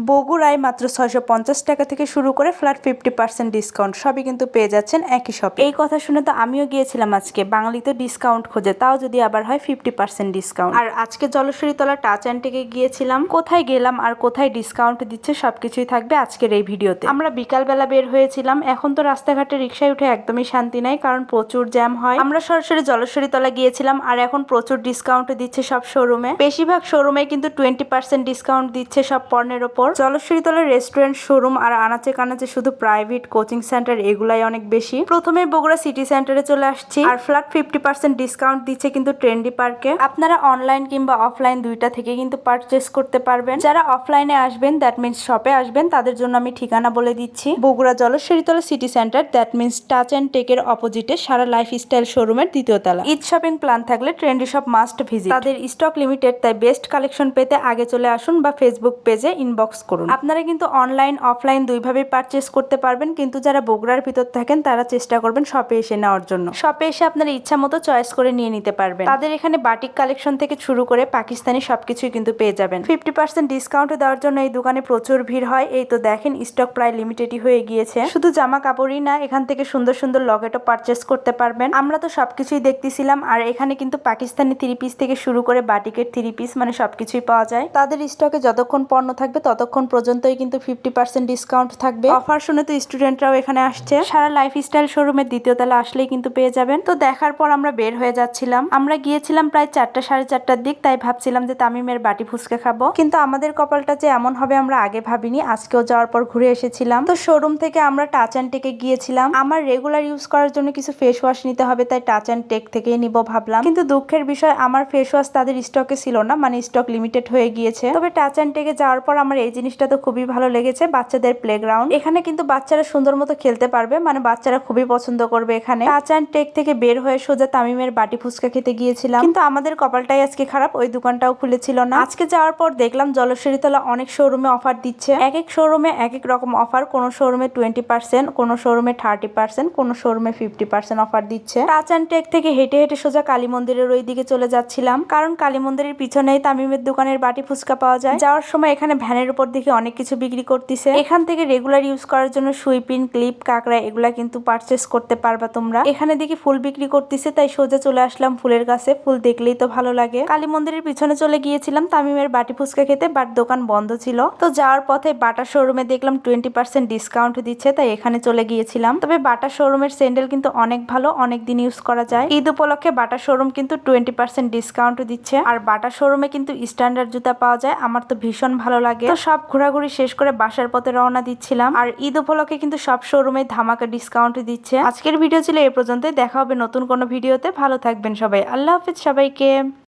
বগুড়ায় মাত্র 650 টাকা থেকে শুরু করে ফ্ল্যাট 50% ডিসকাউন্ট সবই কিন্তু পেয়ে যাচ্ছেন একই শপে। এই কথা শুনে তো আমিও গিয়েছিলাম আজকে বাঙালিতে ডিসকাউন্ট খোঁজে, তাও যদি আবার হয় 50% ডিসকাউন্ট। আর আজকে জলশ্বরীতলা টাচ অ্যান্ড টেকে গিয়েছিলাম। কোথায় গেলাম আর কোথায় ডিসকাউন্ট দিচ্ছে সবকিছুই থাকবে আজকের এই ভিডিওতে। আমরা বিকালবেলা বের হয়েছিলাম, এখন তো রাস্তাঘাটে রিক্সায় উঠে একদমই শান্তি নাই, কারণ প্রচুর জ্যাম হয়। আমরা সরাসরি জলশ্বরীতলা গিয়েছিলাম, আর এখন প্রচুর ডিসকাউন্ট দিচ্ছে সব শোরুমে। বেশিরভাগ শোরুমে কিন্তু 20% ডিসকাউন্ট দিচ্ছে সব পণ্যের ওপর। জলশ্বরীতলার রেস্টুরেন্ট, শোরুম আর আনাচে কানাচে শুধু প্রাইভেট কোচিং সেন্টার এগুলাই অনেক বেশি। প্রথমে বগুড়া সিটি সেন্টারে চলে আসছি, আর ফ্ল্যাট 50% ডিসকাউন্ট দিচ্ছে কিন্তু ট্রেন্ডি পার্কে। আপনারা অনলাইন কিংবা অফলাইন দুইটা থেকে কিন্তু পারচেস করতে পারবেন। যারা অফলাইনে আসবেন, দ্যাট মিনস শপে আসবেন, তাদের জন্য আমি ঠিকানা বলে দিচ্ছি। Bogura Jaleshwaritala city centre, that means touch and টেকের অপোজিটে সারা লাইফস্টাইল শোরুমের দ্বিতীয় তলা। ঈদ শপিং প্ল্যান থাকলে ট্রেন্ডি শপ মাস্ট ভিজিট। তাদের স্টক লিমিটেড, তাই বেস্ট কালেকশন পেতে আগে চলে আসুন বা ফেসবুক পেজে ইনবক্স করুন। আপনারা কিন্তু অনলাইন অফলাইন দুইভাবেই পারচেস করতে পারবেন, কিন্তু যারা বগুড়ার ভিতর থাকেন তারা চেষ্টা করবেন শপে এসে নেওয়ার জন্য। শপে এসে আপনারা ইচ্ছা মতো চয়েস করে নিয়ে নিতে পারবেন। তাদের এখানে বাটিক কালেকশন থেকে শুরু করে পাকিস্তানি সবকিছুই কিন্তু পেয়ে যাবেন। 50% ডিসকাউন্ট দেওয়ার জন্য এই দোকানে প্রচুর ভিড় হয়। এই তো দেখেন, স্টক প্রায় লিমিটেডই হয়ে গিয়েছে। শুধু জামা কাপড়ই না, এখান থেকে সুন্দর সুন্দর লকেটও পারচেস করতে পারবেন। আমরা তো সবকিছুই দেখতেছিলাম, আর এখানে কিন্তু পাকিস্তানি 3 পিস থেকে শুরু করে বাটিকের 3 পিস মানে সবকিছুই পাওয়া যায়। তাদের স্টকে যতক্ষণ পণ্য থাকবে ততক্ষণ পর্যন্তই কিন্তু 50% ডিসকাউন্ট থাকবে। অফার শুনে তো স্টুডেন্টরাও এখানে আসছে। সারা লাইফস্টাইল শোরুমের দ্বিতীয় তলা আসলেই কিন্তু পেয়ে যাবেন। তো দেখার পর আমরা বের হয়ে যাচ্ছিলাম। আমরা গিয়েছিলাম প্রায় 4টা 4:30টার দিক, তাই ভাবছিলাম যে তামিমের বাটি ফুচকা খাবো, কিন্তু আমাদের কপালটা যে এমন হবে আমরা আগে ভাবিনি। আজকেও যাওয়ার পর ঘুরে এসেছিলাম। তো শোরুম থেকে আমরা টাচ অ্যান্ড টেকে গিয়েছিলাম। আমার রেগুলার ইউজ করার জন্য কিছু ফেস ওয়াশ নিতে হবে, তাই টাচ অ্যান্ড টেক থেকেই নিব ভাবলাম, কিন্তু দুঃখের বিষয় আমার ফেস ওয়াশ তাদের স্টকে ছিল না, মানে স্টক লিমিটেড হয়ে গিয়েছে। তবে টাচ অ্যান্ড টেকে যাওয়ার পর আমার এই জিনিসটা তো খুবই ভালো লেগেছে, বাচ্চাদের প্লেগ্রাউন্ড। এখানে কিন্তু বাচ্চারা সুন্দর মতো খেলতে পারবে, মানে বাচ্চারা খুবই পছন্দ করবে এখানে। টাচ অ্যান্ড টেক থেকে বের হয়ে সোজা তামিমের বাটি ফুচকা খেতে গিয়েছিলাম, কিন্তু আমাদের কপালটাই আজকে খারাপ, ওই দোকানটাও খুলেছিল না। আজকে যাওয়ার পর দেখলাম জলশ্বরীতলা অনেক শোরুমে অফার দিচ্ছে। এক এক শোরুমে এক এক রকম অফার। কোন শোরুমে 20%, কোন শোরুমে 30%, কোন শোরুমে 50% অফার দিচ্ছে। টাচ অ্যান্ড টেক থেকে হেঁটে হেঁটে সোজা কালী মন্দিরের ওই দিকে চলে যাচ্ছিলাম, কারণ কালী মন্দিরের পিছনেই তামিমের দোকানের বাটি ফুচকা পাওয়া যায়। যাওয়ার সময় এখানে ভ্যানের উপর দিকে অনেক কিছু বিক্রি করতেছে। এখান থেকে রেগুলার ইউজ করার জন্য সুই পিন, ক্লিপ, কাঁকড়া এগুলা কিন্তু পারচেস করতে পারবা তোমরা। এখানে দেখি ফুল বিক্রি করতেছে, তাই সোজা চলে আসলাম ফুলের কাছে। ফুল দেখলেই তো ভালো লাগে। কালী মন্দিরের পিছনে চলে গিয়েছিলাম তামিমের বাটি ফুচকা খেতে, বাট দোকান বন্ধ ছিল। তো যাওয়ার পথে বাটা শোরুমে দেখলাম 20% ডিসকাউন্ট দিচ্ছে, তাই এখানে চলে গিয়েছিলাম। তবে বাটা শোরুমের স্যান্ডেল কিন্তু অনেক ভালো, অনেক দিন ইউজ করা যায়। ঈদ উপলক্ষে বাটা শোরুম কিন্তু 20% ডিসকাউন্ট দিচ্ছে, আর বাটা শোরুমে কিন্তু স্ট্যান্ডার্ড জুতা পাওয়া যায়। আমার তো ভীষণ ভালো লাগে। তো সব ঘোরাঘুরি শেষ করে বাসার পথে রওনা দিচ্ছিলাম, আর ঈদ উপলক্ষে কিন্তু সব শোরুমে ধামাকা ডিসকাউন্ট দিচ্ছে। আজকের ভিডিও ছিল এ পর্যন্তই, দেখা হবে নতুন কোনো ভিডিওতে। ভালো থাকবেন সবাই, আল্লাহ হাফেজ সবাইকে।